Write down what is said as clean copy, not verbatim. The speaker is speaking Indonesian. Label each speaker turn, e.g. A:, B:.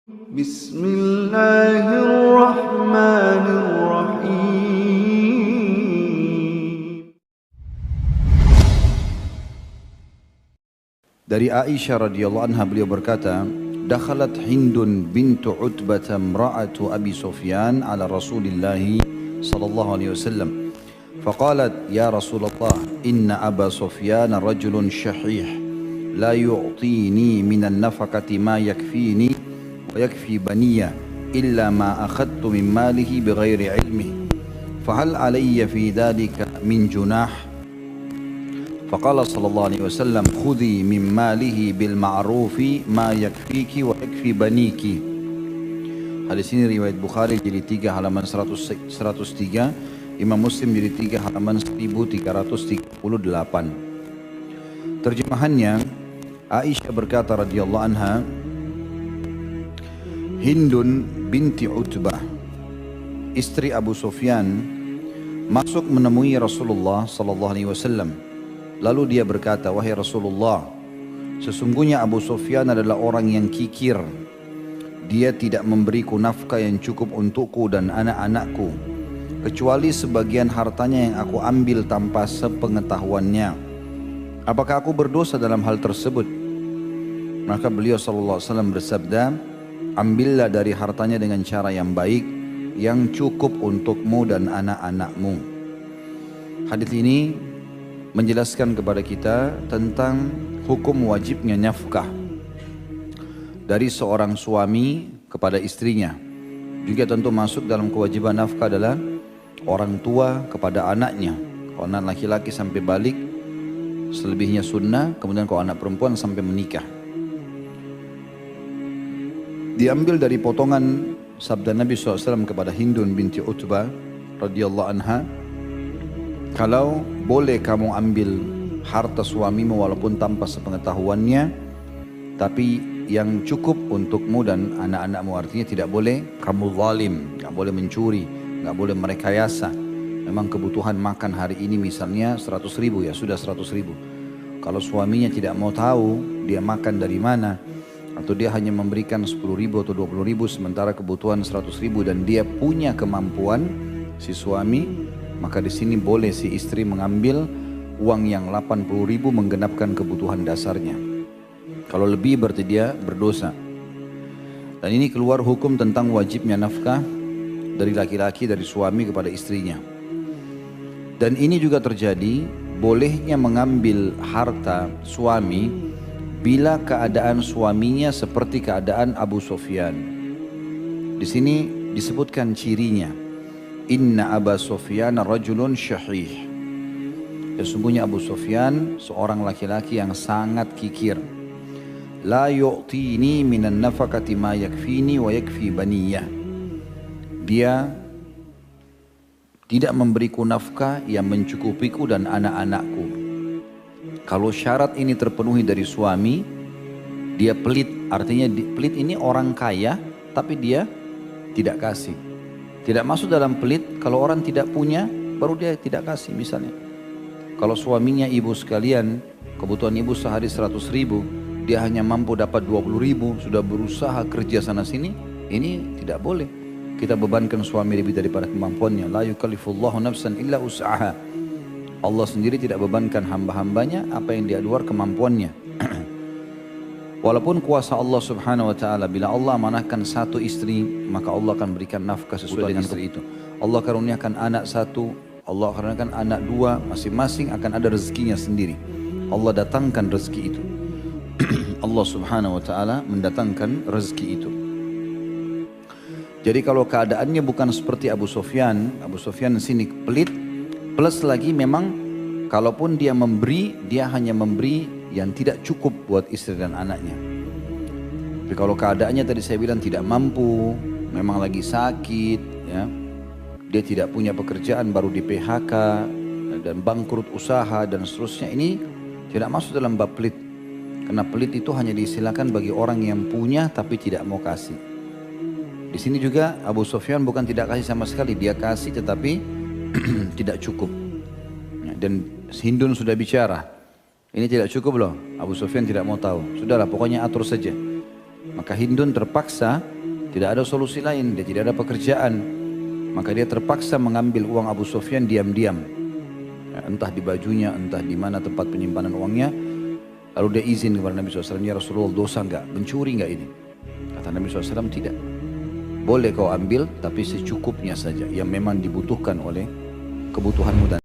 A: Bismillahirrahmanirrahim. Dari Aisyah radhiyallahu anha beliau berkata, "Dakhalat Hindun bintu Utbah imra'atu Abi Sufyan ala Rasulillah sallallahu alaihi wasallam. فقالت يا رسول الله إن أبا سفيان رجل شحيح لا يعطيني من النفقة ما يكفيني ويكفي بني إلا ما أخذت من ماله بغير علمه فهل علي في ذلك من جناح فقال صلى الله عليه وسلم خذي من ماله بالمعروف ما يكفيك ويكفي بنيك." Hadis ini riwayat Bukhari jadi 3 halaman 103, Imam Muslim jadi 3 halaman 1338. Terjemahannya, Aisyah berkata radhiyallahu anha, Hindun binti Utbah, istri Abu Sufyan, masuk menemui Rasulullah sallallahu alaihi wasallam. Lalu dia berkata, "Wahai Rasulullah, sesungguhnya Abu Sufyan adalah orang yang kikir. Dia tidak memberiku nafkah yang cukup untukku dan anak-anakku, kecuali sebagian hartanya yang aku ambil tanpa sepengetahuannya. Apakah aku berdosa dalam hal tersebut?" Maka beliau sallallahu alaihi wasallam bersabda, "Ambillah dari hartanya dengan cara yang baik, yang cukup untukmu dan anak-anakmu." Hadis ini menjelaskan kepada kita tentang hukum wajibnya nafkah dari seorang suami kepada istrinya. Juga tentu masuk dalam kewajiban nafkah adalah orang tua kepada anaknya. Kalau anak laki-laki sampai balik, selebihnya sunnah. Kemudian kalau anak perempuan sampai menikah. Diambil dari potongan sabda Nabi SAW kepada Hindun binti Utbah radhiyallahu anha, "Kalau boleh kamu ambil harta suamimu walaupun tanpa sepengetahuannya, tapi yang cukup untukmu dan anak-anakmu." Artinya tidak boleh kamu zalim, tidak boleh mencuri, nggak boleh merekayasa. Memang kebutuhan makan hari ini misalnya 100 ribu, ya sudah 100 ribu. Kalau suaminya tidak mau tahu dia makan dari mana, atau dia hanya memberikan 10 ribu atau 20 ribu sementara kebutuhan 100 ribu dan dia punya kemampuan si suami, maka di sini boleh si istri mengambil uang yang 80 ribu menggenapkan kebutuhan dasarnya. Kalau lebih berarti dia berdosa. Dan ini keluar hukum tentang wajibnya nafkah dari laki-laki, dari suami kepada istrinya. Dan ini juga terjadi bolehnya mengambil harta suami bila keadaan suaminya seperti keadaan Abu Sufyan. Di sini disebutkan cirinya. Inna Aba Sufyan rajulun syahih. Sesungguhnya Abu Sufyan seorang laki-laki yang sangat kikir. La yu'tini minan nafaqati ma yakfini wa yakfi baniyah. Dia tidak memberiku nafkah yang mencukupiku dan anak-anakku. Kalau syarat ini terpenuhi dari suami, dia pelit. Artinya pelit ini orang kaya tapi dia tidak kasih. Tidak masuk dalam pelit kalau orang tidak punya baru dia tidak kasih. Misalnya kalau suaminya, ibu sekalian, kebutuhan ibu sehari 100 ribu, dia hanya mampu dapat 20 ribu, sudah berusaha kerja sana sini, ini tidak boleh. Kita bebankan suami lebih daripada kemampuannya. La yukallifullahu nafsan illa usaha. Allah sendiri tidak bebankan hamba-hambanya apa yang di luar kemampuannya. Walaupun kuasa Allah subhanahu wa ta'ala, bila Allah amanahkan satu istri, maka Allah akan berikan nafkah sesuai dengan istri itu. Allah karuniakan anak satu, Allah karuniakan anak dua, masing-masing akan ada rezekinya sendiri. Allah datangkan rezeki itu. Allah subhanahu wa ta'ala mendatangkan rezeki itu. Jadi kalau keadaannya bukan seperti Abu Sufyan di sini pelit, plus lagi memang kalaupun dia memberi, dia hanya memberi yang tidak cukup buat istri dan anaknya. Tapi kalau keadaannya tadi saya bilang tidak mampu, memang lagi sakit, ya, dia tidak punya pekerjaan, baru di PHK dan bangkrut usaha dan seterusnya, ini tidak masuk dalam bab pelit. Karena pelit itu hanya diistilahkan bagi orang yang punya tapi tidak mau kasih. Di sini juga Abu Sufyan bukan tidak kasih sama sekali, dia kasih tetapi tidak cukup. Dan Hindun sudah bicara, ini tidak cukup loh. Abu Sufyan tidak mau tahu. Sudahlah, pokoknya atur saja. Maka Hindun terpaksa Tidak ada solusi lain, dia tidak ada pekerjaan. Maka dia terpaksa mengambil uang Abu Sufyan diam-diam. Ya, entah di bajunya, entah di mana tempat penyimpanan uangnya. Lalu dia izin kepada Nabi SAW, ya Rasulullah, dosa enggak? Mencuri enggak ini? Kata Nabi SAW, tidak. Boleh kau ambil, tapi secukupnya saja, yang memang dibutuhkan oleh kebutuhanmu dan